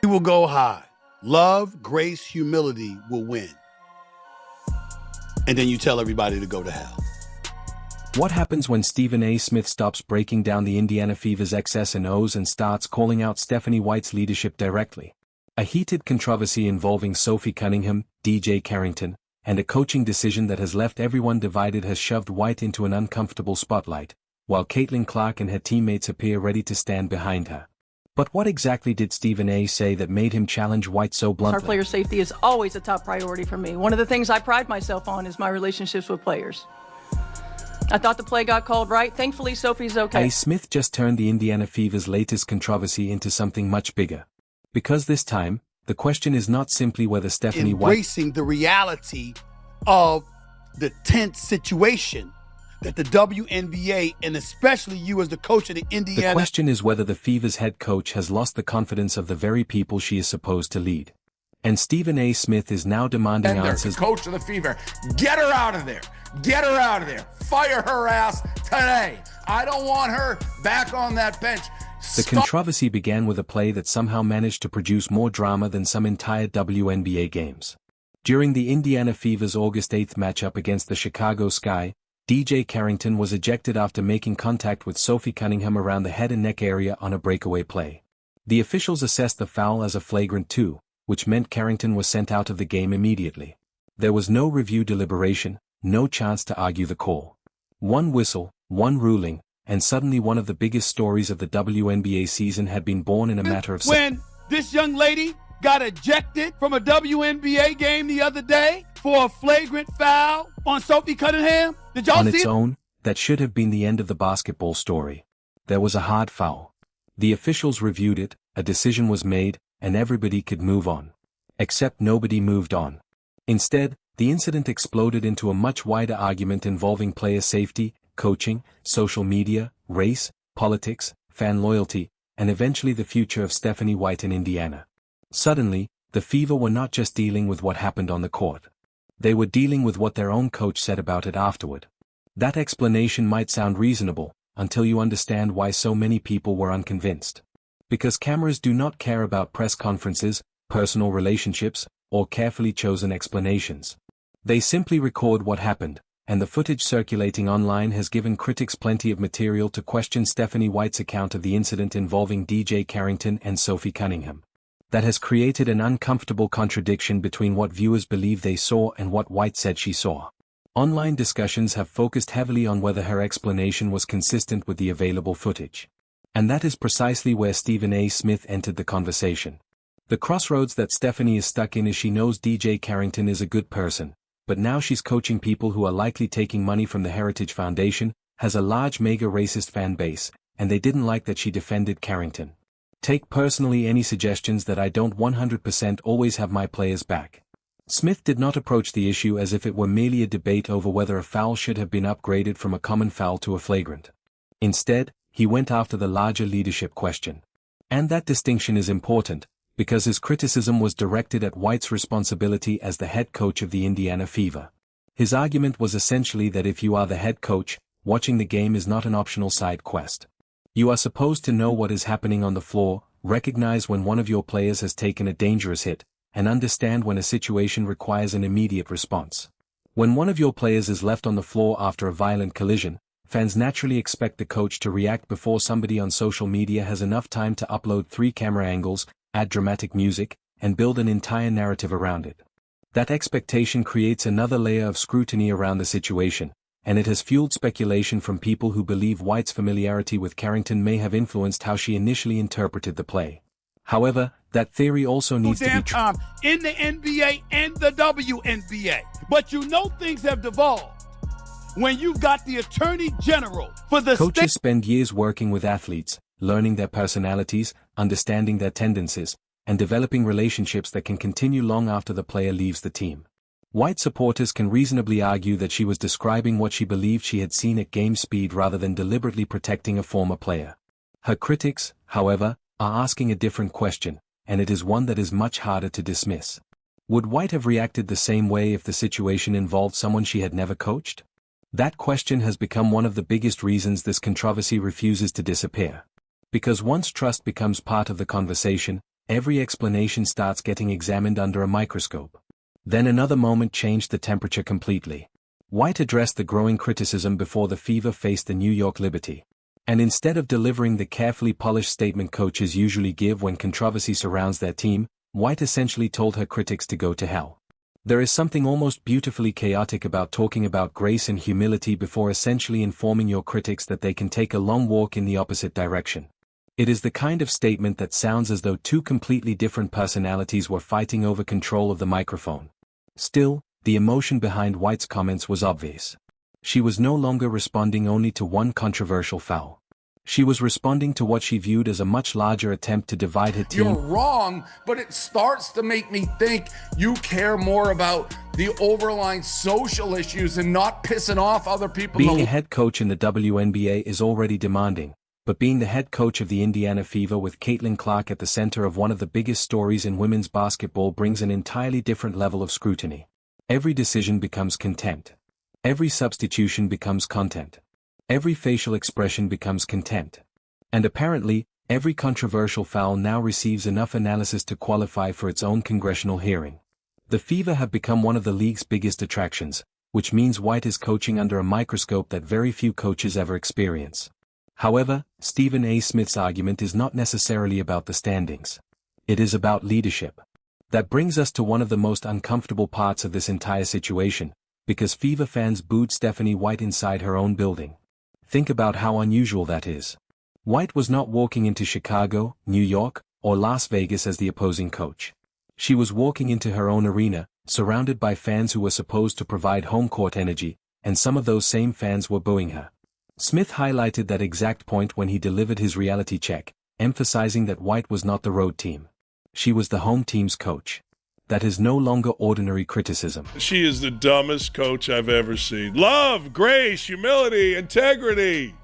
We will go high. Love, grace, humility will win. And then you tell everybody to go to hell. What happens when Stephen A. Smith stops breaking down the Indiana Fever's X's and O's and starts calling out Stephanie White's leadership directly? A heated controversy involving Sophie Cunningham, DJ Carrington, and a coaching decision that has left everyone divided has shoved White into an uncomfortable spotlight, while Caitlin Clark and her teammates appear ready to stand behind her. But what exactly did Stephen A. say that made him challenge White so bluntly? Our player safety is always a top priority for me. One of the things I pride myself on is my relationships with players. I thought the play got called right. Thankfully, Sophie's okay. A. Smith just turned the Indiana Fever's latest controversy into something much bigger. Because this time, the question is not simply whether Stephanie White... Embracing the reality of the tense situation that the WNBA, and especially you as the coach of the Indiana... The question is whether the Fever's head coach has lost the confidence of the very people she is supposed to lead. And Stephen A. Smith is now demanding answers. The coach of the Fever, get her out of there. Get her out of there. Fire her ass today. I don't want her back on that bench. The controversy began with a play that somehow managed to produce more drama than some entire WNBA games. During the Indiana Fever's August 8th matchup against the Chicago Sky, DJ Carrington was ejected after making contact with Sophie Cunningham around the head and neck area on a breakaway play. The officials assessed the foul as a flagrant 2, which meant Carrington was sent out of the game immediately. There was no review deliberation, no chance to argue the call. One whistle, one ruling, and suddenly one of the biggest stories of the WNBA season had been born in a matter of seconds. When this young lady got ejected from a WNBA game the other day for a flagrant foul on Sophie Cunningham, did y'all see it? On its own, that should have been the end of the basketball story. There was a hard foul. The officials reviewed it, a decision was made, and everybody could move on. Except nobody moved on. Instead, the incident exploded into a much wider argument involving player safety, coaching, social media, race, politics, fan loyalty, and eventually the future of Stephanie White in Indiana. Suddenly, the Fever were not just dealing with what happened on the court. They were dealing with what their own coach said about it afterward. That explanation might sound reasonable, until you understand why so many people were unconvinced. Because cameras do not care about press conferences, personal relationships, or carefully chosen explanations. They simply record what happened, and the footage circulating online has given critics plenty of material to question Stephanie White's account of the incident involving DJ Carrington and Sophie Cunningham. That has created an uncomfortable contradiction between what viewers believe they saw and what White said she saw. Online discussions have focused heavily on whether her explanation was consistent with the available footage. And that is precisely where Stephen A. Smith entered the conversation. The crossroads that Stephanie is stuck in is she knows DJ Carrington is a good person, but now she's coaching people who are likely taking money from the Heritage Foundation, has a large mega racist fan base, and they didn't like that she defended Carrington. Take personally any suggestions that I don't 100% always have my players back. Smith did not approach the issue as if it were merely a debate over whether a foul should have been upgraded from a common foul to a flagrant. Instead, he went after the larger leadership question. And that distinction is important, because his criticism was directed at White's responsibility as the head coach of the Indiana Fever. His argument was essentially that if you are the head coach, watching the game is not an optional side quest. You are supposed to know what is happening on the floor, recognize when one of your players has taken a dangerous hit, and understand when a situation requires an immediate response. When one of your players is left on the floor after a violent collision, fans naturally expect the coach to react before somebody on social media has enough time to upload 3 camera angles, add dramatic music, and build an entire narrative around it. That expectation creates another layer of scrutiny around the situation, and it has fueled speculation from people who believe White's familiarity with Carrington may have influenced how she initially interpreted the play. However, that theory also needs to be true. In the NBA and the WNBA. But you know things have devolved when you've got the Attorney General for the state. Coaches spend years working with athletes, learning their personalities, understanding their tendencies, and developing relationships that can continue long after the player leaves the team. White supporters can reasonably argue that she was describing what she believed she had seen at game speed rather than deliberately protecting a former player. Her critics, however, are asking a different question, and it is one that is much harder to dismiss. Would White have reacted the same way if the situation involved someone she had never coached? That question has become one of the biggest reasons this controversy refuses to disappear. Because once trust becomes part of the conversation, every explanation starts getting examined under a microscope. Then another moment changed the temperature completely. White addressed the growing criticism before the Fever faced the New York Liberty. And instead of delivering the carefully polished statement coaches usually give when controversy surrounds their team, White essentially told her critics to go to hell. There is something almost beautifully chaotic about talking about grace and humility before essentially informing your critics that they can take a long walk in the opposite direction. It is the kind of statement that sounds as though two completely different personalities were fighting over control of the microphone. Still, the emotion behind White's comments was obvious. She was no longer responding only to one controversial foul. She was responding to what she viewed as a much larger attempt to divide her team. You're wrong, but it starts to make me think you care more about the overlying social issues and not pissing off other people. Being a head coach in the WNBA is already demanding, but being the head coach of the Indiana Fever with Caitlin Clark at the center of one of the biggest stories in women's basketball brings an entirely different level of scrutiny. Every decision becomes contempt. Every substitution becomes content. Every facial expression becomes contempt. And apparently, every controversial foul now receives enough analysis to qualify for its own congressional hearing. The Fever have become one of the league's biggest attractions, which means White is coaching under a microscope that very few coaches ever experience. However, Stephen A. Smith's argument is not necessarily about the standings. It is about leadership. That brings us to one of the most uncomfortable parts of this entire situation, because Fever fans booed Stephanie White inside her own building. Think about how unusual that is. White was not walking into Chicago, New York, or Las Vegas as the opposing coach. She was walking into her own arena, surrounded by fans who were supposed to provide home court energy, and some of those same fans were booing her. Smith highlighted that exact point when he delivered his reality check, emphasizing that White was not the road team. She was the home team's coach. That is no longer ordinary criticism. She is the dumbest coach I've ever seen. Love, grace, humility, integrity.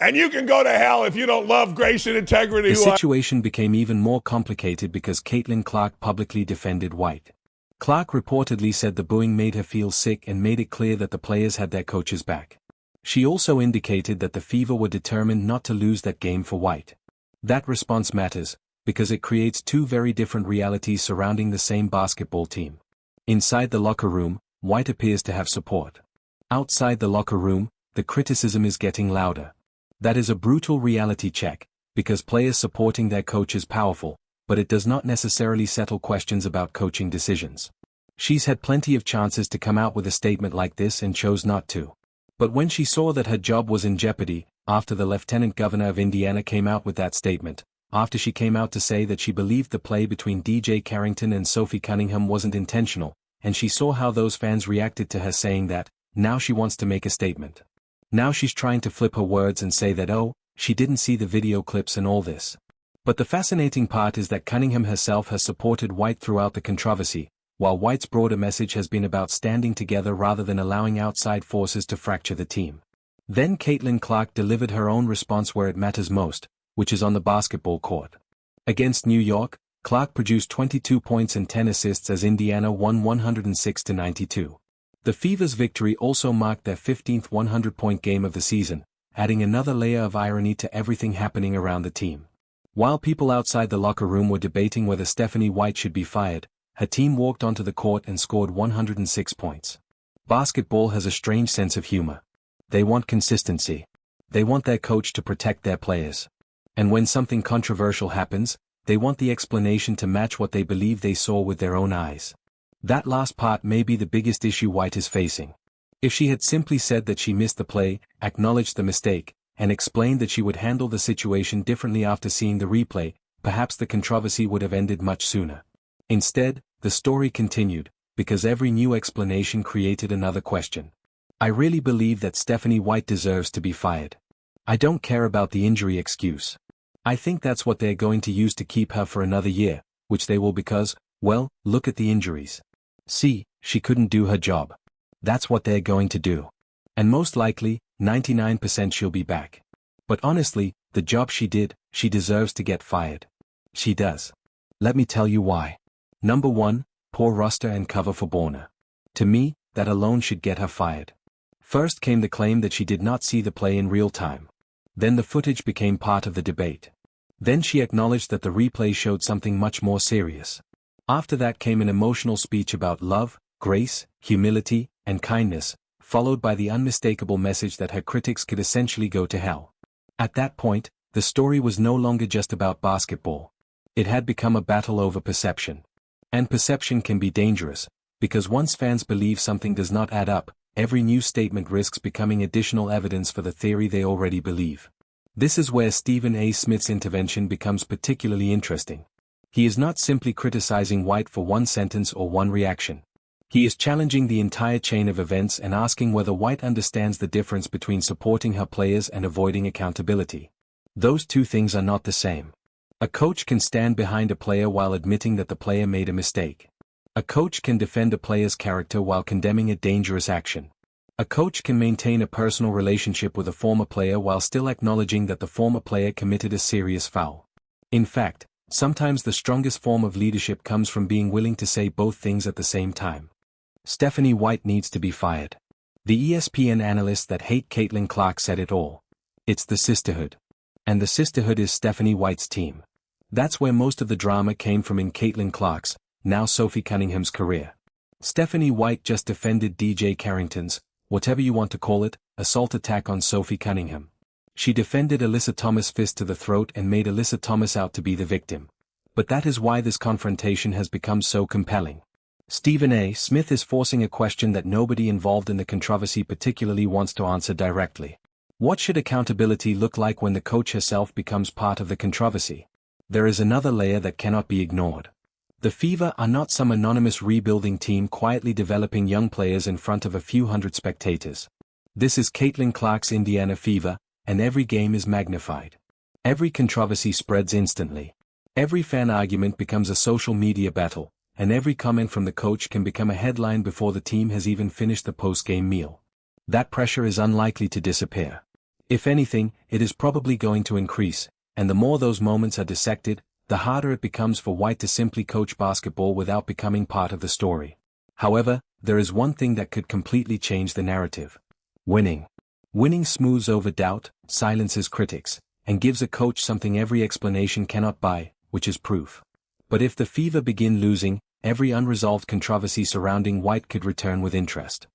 And you can go to hell if you don't love grace and integrity. The situation became even more complicated because Caitlin Clark publicly defended White. Clark reportedly said the booing made her feel sick and made it clear that the players had their coaches back. She also indicated that the Fever were determined not to lose that game for White. That response matters, because it creates two very different realities surrounding the same basketball team. Inside the locker room, White appears to have support. Outside the locker room, the criticism is getting louder. That is a brutal reality check, because players supporting their coach is powerful, but it does not necessarily settle questions about coaching decisions. She's had plenty of chances to come out with a statement like this and chose not to. But when she saw that her job was in jeopardy, after the Lieutenant Governor of Indiana came out with that statement, after she came out to say that she believed the play between DJ Carrington and Sophie Cunningham wasn't intentional, and she saw how those fans reacted to her saying that, now she wants to make a statement. Now she's trying to flip her words and say that she didn't see the video clips and all this. But the fascinating part is that Cunningham herself has supported White throughout the controversy, while White's broader message has been about standing together rather than allowing outside forces to fracture the team. Then Caitlin Clark delivered her own response where it matters most, which is on the basketball court. Against New York, Clark produced 22 points and 10 assists as Indiana won 106-92. The Fever's victory also marked their 15th 100-point game of the season, adding another layer of irony to everything happening around the team. While people outside the locker room were debating whether Stephanie White should be fired, her team walked onto the court and scored 106 points. Basketball has a strange sense of humor. They want consistency. They want their coach to protect their players. And when something controversial happens, they want the explanation to match what they believe they saw with their own eyes. That last part may be the biggest issue White is facing. If she had simply said that she missed the play, acknowledged the mistake, and explained that she would handle the situation differently after seeing the replay, perhaps the controversy would have ended much sooner. Instead, the story continued, because every new explanation created another question. I really believe that Stephanie White deserves to be fired. I don't care about the injury excuse. I think that's what they're going to use to keep her for another year, which they will because, well, look at the injuries. See, she couldn't do her job. That's what they're going to do. And most likely, 99% she'll be back. But honestly, the job she did, she deserves to get fired. She does. Let me tell you why. Number 1, poor roster and cover for Borna. To me, that alone should get her fired. First came the claim that she did not see the play in real time. Then the footage became part of the debate. Then she acknowledged that the replay showed something much more serious. After that came an emotional speech about love, grace, humility, and kindness, followed by the unmistakable message that her critics could essentially go to hell. At that point, the story was no longer just about basketball. It had become a battle over perception. And perception can be dangerous, because once fans believe something does not add up, every new statement risks becoming additional evidence for the theory they already believe. This is where Stephen A. Smith's intervention becomes particularly interesting. He is not simply criticizing White for one sentence or one reaction. He is challenging the entire chain of events and asking whether White understands the difference between supporting her players and avoiding accountability. Those two things are not the same. A coach can stand behind a player while admitting that the player made a mistake. A coach can defend a player's character while condemning a dangerous action. A coach can maintain a personal relationship with a former player while still acknowledging that the former player committed a serious foul. In fact, sometimes the strongest form of leadership comes from being willing to say both things at the same time. Stephanie White needs to be fired. The ESPN analysts that hate Caitlin Clark said it all. It's the sisterhood. And the sisterhood is Stephanie White's team. That's where most of the drama came from in Caitlin Clark's, now Sophie Cunningham's career. Stephanie White just defended DJ Carrington's, whatever you want to call it, assault attack on Sophie Cunningham. She defended Alyssa Thomas' fist to the throat and made Alyssa Thomas out to be the victim. But that is why this confrontation has become so compelling. Stephen A. Smith is forcing a question that nobody involved in the controversy particularly wants to answer directly. What should accountability look like when the coach herself becomes part of the controversy? There is another layer that cannot be ignored. The Fever are not some anonymous rebuilding team quietly developing young players in front of a few hundred spectators. This is Caitlin Clark's Indiana Fever, and every game is magnified. Every controversy spreads instantly. Every fan argument becomes a social media battle, and every comment from the coach can become a headline before the team has even finished the post-game meal. That pressure is unlikely to disappear. If anything, it is probably going to increase, and the more those moments are dissected, the harder it becomes for White to simply coach basketball without becoming part of the story. However, there is one thing that could completely change the narrative. Winning. Winning smooths over doubt, silences critics, and gives a coach something every explanation cannot buy, which is proof. But if the Fever begin losing, every unresolved controversy surrounding White could return with interest.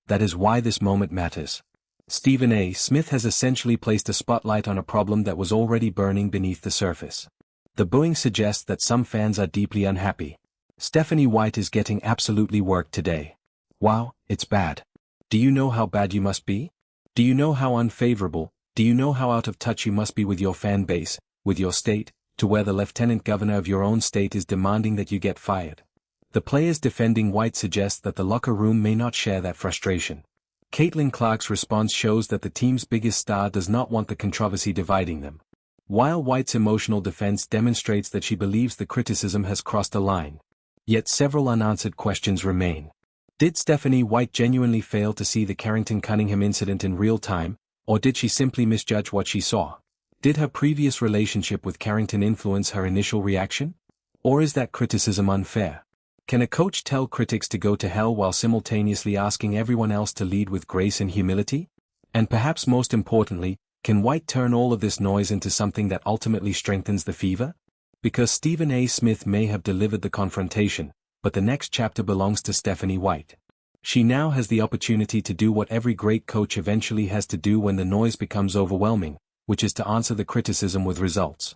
That is why this moment matters. Stephen A. Smith has essentially placed a spotlight on a problem that was already burning beneath the surface. The booing suggests that some fans are deeply unhappy. Stephanie White is getting absolutely worked today. Wow, it's bad. Do you know how bad you must be? Do you know how unfavorable, do you know how out of touch you must be with your fan base, with your state, to where the lieutenant governor of your own state is demanding that you get fired? The players defending White suggest that the locker room may not share that frustration. Caitlin Clark's response shows that the team's biggest star does not want the controversy dividing them. While White's emotional defense demonstrates that she believes the criticism has crossed a line. Yet several unanswered questions remain. Did Stephanie White genuinely fail to see the Carrington-Cunningham incident in real time, or did she simply misjudge what she saw? Did her previous relationship with Carrington influence her initial reaction? Or is that criticism unfair? Can a coach tell critics to go to hell while simultaneously asking everyone else to lead with grace and humility? And perhaps most importantly, can White turn all of this noise into something that ultimately strengthens the Fever? Because Stephen A. Smith may have delivered the confrontation, but the next chapter belongs to Stephanie White. She now has the opportunity to do what every great coach eventually has to do when the noise becomes overwhelming, which is to answer the criticism with results.